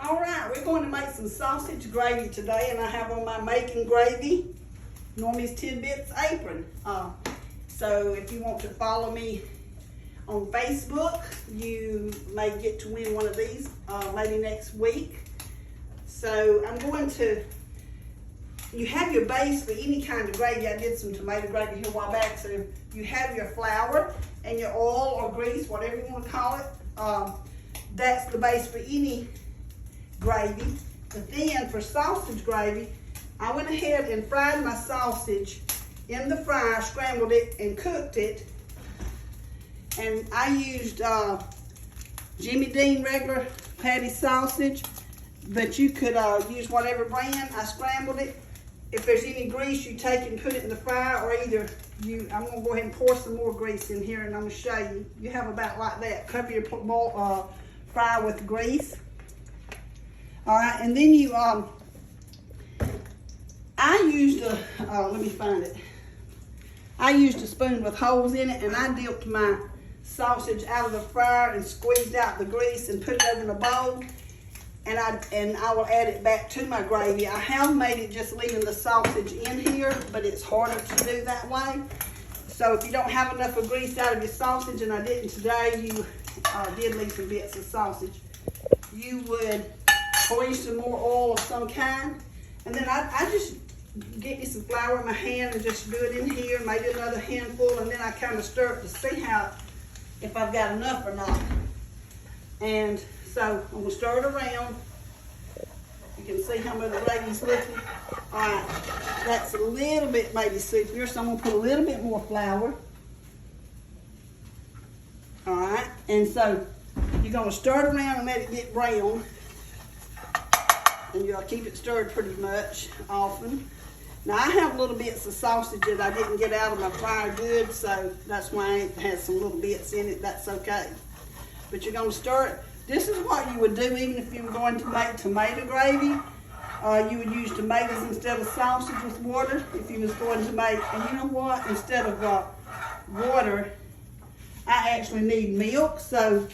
All right, we're going to make some sausage gravy today, and I have on my making gravy Normie's Tidbits apron. So if you want to follow me on Facebook, you may get to win one of these maybe next week. So I'm going to, you have your base for any kind of gravy. I did some tomato gravy here a while back. So you have your flour and your oil or grease, whatever you want to call it. That's the base for any gravy. But then for sausage gravy, I went ahead and fried my sausage in the fryer, scrambled it and cooked it. And I used Jimmy Dean regular patty sausage, but you could use whatever brand. I scrambled it. If there's any grease, you take it and put it in the fryer, or either I'm gonna go ahead and pour some more grease in here, and I'm gonna show you. You have about like that. Cover your fryer with grease. All right, and then you, I used a, let me find it. I used a spoon with holes in it, and I dipped my sausage out of the fryer and squeezed out the grease and put it over in a bowl. And I will add it back to my gravy. I have made it just leaving the sausage in here, but it's harder to do that way. So if you don't have enough of grease out of your sausage, and I didn't today, you did leave some bits of sausage, you would pour you some more oil of some kind. And then I just get me some flour in my hand and just do it in here, maybe another handful, and then I kind of stir it to see if I've got enough or not. And so I'm gonna stir it around. You can see how much the gravy's looking. All right, that's a little bit maybe soupier, so I'm gonna put a little bit more flour. All right, and so you're gonna stir it around and let it get brown. And you'll keep it stirred pretty much often. Now I have little bits of sausage that I didn't get out of my fryer good, so that's why it has some little bits in it. That's okay. But you're gonna stir it. This is what you would do even if you were going to make tomato gravy. You would use tomatoes instead of sausage with water if you was going to make, and you know what? Instead of water, I actually need milk. So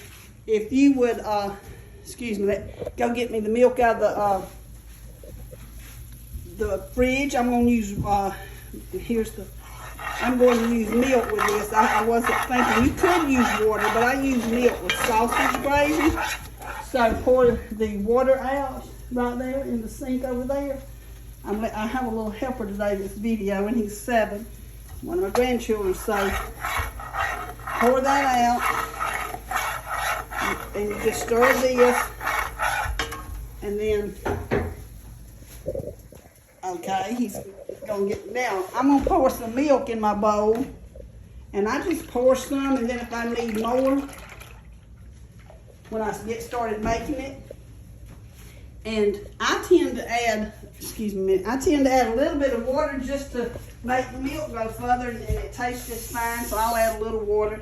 if you would, excuse me, go get me the milk out of the fridge. I'm going to use, I'm going to use milk with this. I wasn't thinking you could use water, but I use milk with sausage gravy. So pour the water out right there in the sink over there. I have a little helper today in this video, and he's 7, one of my grandchildren. So pour that out, and you just stir this, and then, okay, he's gonna get, now I'm gonna pour some milk in my bowl, and I just pour some, and then if I need more, when I get started making it, and I tend to add, a little bit of water just to make the milk go further, and it tastes just fine, so I'll add a little water.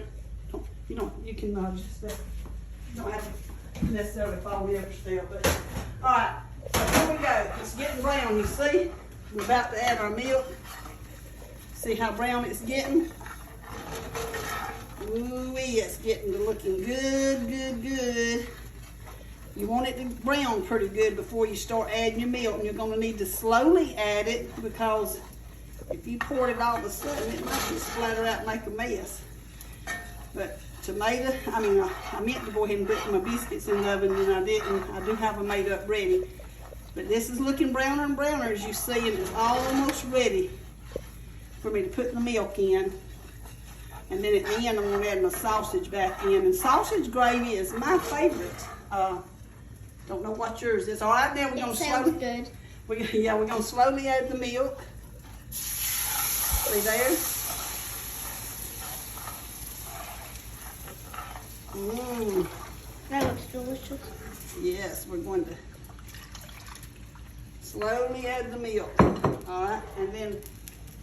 You can just, you don't have to necessarily follow every step, but, all right, so here we go. It's getting brown, you see? We're about to add our milk. See how brown it's getting? Ooh-wee, it's getting to looking good, good, good. You want it to brown pretty good before you start adding your milk, and you're gonna need to slowly add it, because if you poured it all of a sudden, it might just splatter out and make a mess. But tomato, I meant to go ahead and put my biscuits in the oven, and I didn't. I do have them made up ready. But this is looking browner and browner, as you see, and it's almost ready for me to put the milk in. And then at the end, I'm going to add my sausage back in. And sausage gravy is my favorite. Don't know what yours is. All right, now we're going to slowly. Good. We're going to slowly add the milk. See there? Mmm. That looks delicious. Yes, we're going to slowly add the milk. All right, and then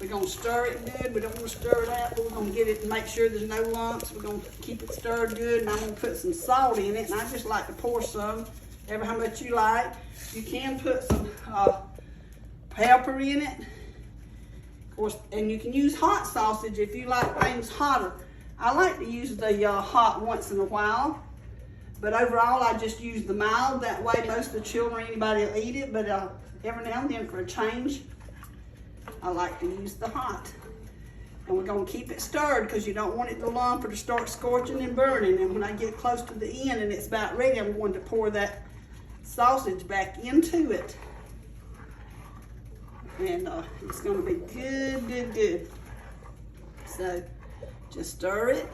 we're going to stir it good. We don't want to stir it out, but we're going to get it and make sure there's no lumps. We're going to keep it stirred good, and I'm going to put some salt in it, and I just like to pour some, ever how much you like. You can put some pepper in it, of course, and you can use hot sausage if you like things hotter. I like to use the hot once in a while, But overall, I just use the mild. That way, most of the children, anybody will eat it. But every now and then, for a change, I like to use the hot. And we're gonna keep it stirred because you don't want it to lump or to start scorching and burning. And when I get close to the end and it's about ready, I'm going to pour that sausage back into it. And it's gonna be good, good, good. So just stir it.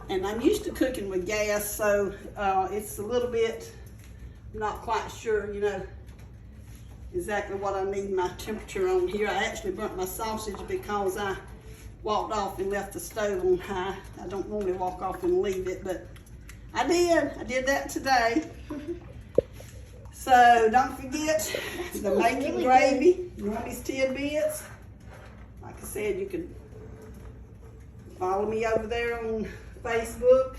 And I'm used to cooking with gas, so it's a little bit, not quite sure, you know, exactly what I need my temperature on here. I actually burnt my sausage because I walked off and left the stove on high. I don't normally walk off and leave it, but I did. I did that today. So don't forget the making gravy, Normy's Tidbits. Like I said, you can follow me over there on Facebook.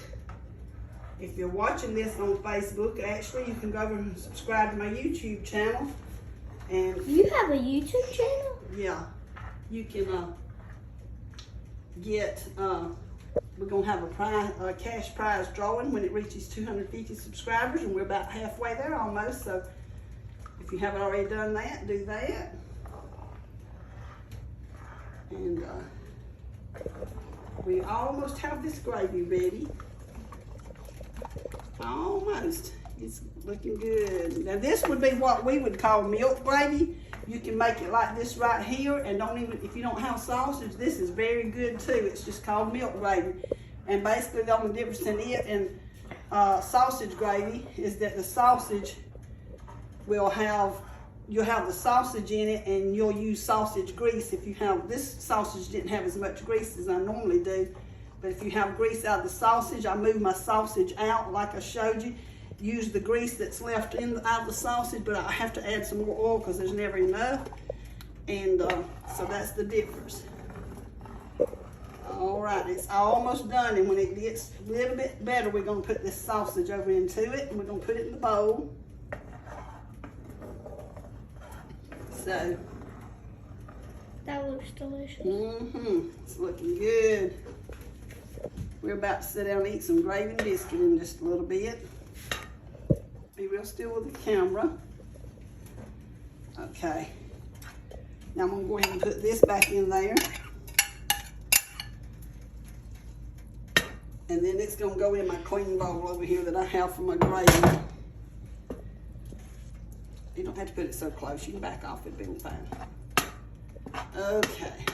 If you're watching this on Facebook, actually, you can go over and subscribe to my YouTube channel. And You have a YouTube channel? yeah, you can get, we're gonna have a cash prize drawing when it reaches 250 subscribers, and we're about halfway there almost. So if you haven't already done that, do that. And we almost have this gravy ready. Almost. It's looking good. Now this would be what we would call milk gravy. You can make it like this right here, and don't even, if you don't have sausage, this is very good too. It's just called milk gravy. And basically the only difference in it and sausage gravy is that the sausage will have, you'll have the sausage in it, and you'll use sausage grease. If you have, this sausage didn't have as much grease as I normally do, but if you have grease out of the sausage, I move my sausage out like I showed you. Use the grease that's left out of the sausage, but I have to add some more oil because there's never enough. And so that's the difference. All right, it's almost done, and when it gets a little bit better, we're gonna put this sausage over into it, and we're gonna put it in the bowl. So. That looks delicious. It's looking good. We're about to sit down and eat some gravy and biscuit in just a little bit. Be real still with the camera. Okay. Now I'm gonna go ahead and put this back in there. And then it's gonna go in my clean bowl over here that I have for my gravy. You don't have to put it so close. You can back off, it'll be fine. Okay.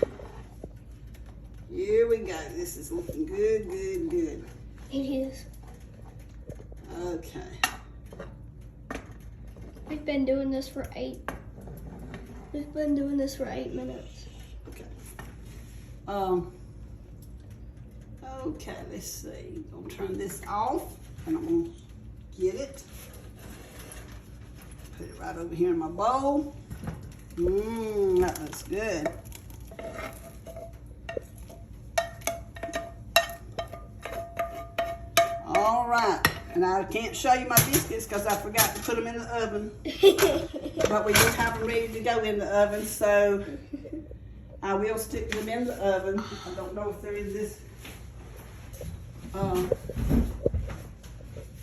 Here we go. This is looking good, good, good. It is. Okay. We've been doing this for 8 minutes. Okay. Okay, let's see. I'm gonna turn this off, and I'm gonna get it. Put it right over here in my bowl. That looks good. All right, and I can't show you my biscuits because I forgot to put them in the oven. But we do have them ready to go in the oven, so I will stick them in the oven. I don't know if they're in this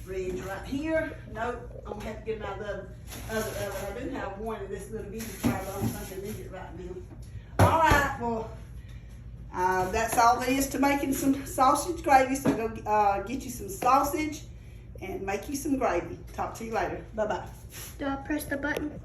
fridge right here. Nope, I'm gonna have to get them out of the other oven. I do have one in this little bitty fire, but I don't think I need it right now. All right, well, that's all there is to making some sausage gravy. So go get you some sausage and make you some gravy. Talk to you later. Bye-bye. Do I press the button?